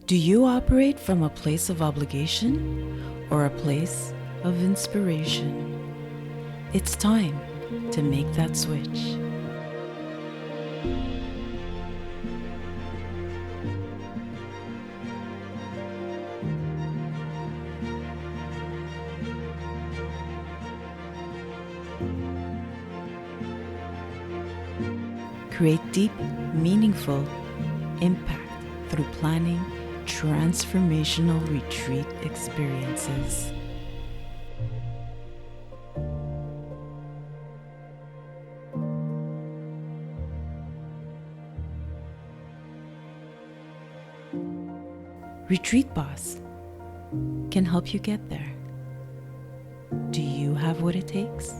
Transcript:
Do you operate from a place of obligation or a place of inspiration? It's time to make that switch. Create deep, meaningful impact through planning transformational retreat experiences. Retreat Boss can help you get there. Do you have what it takes?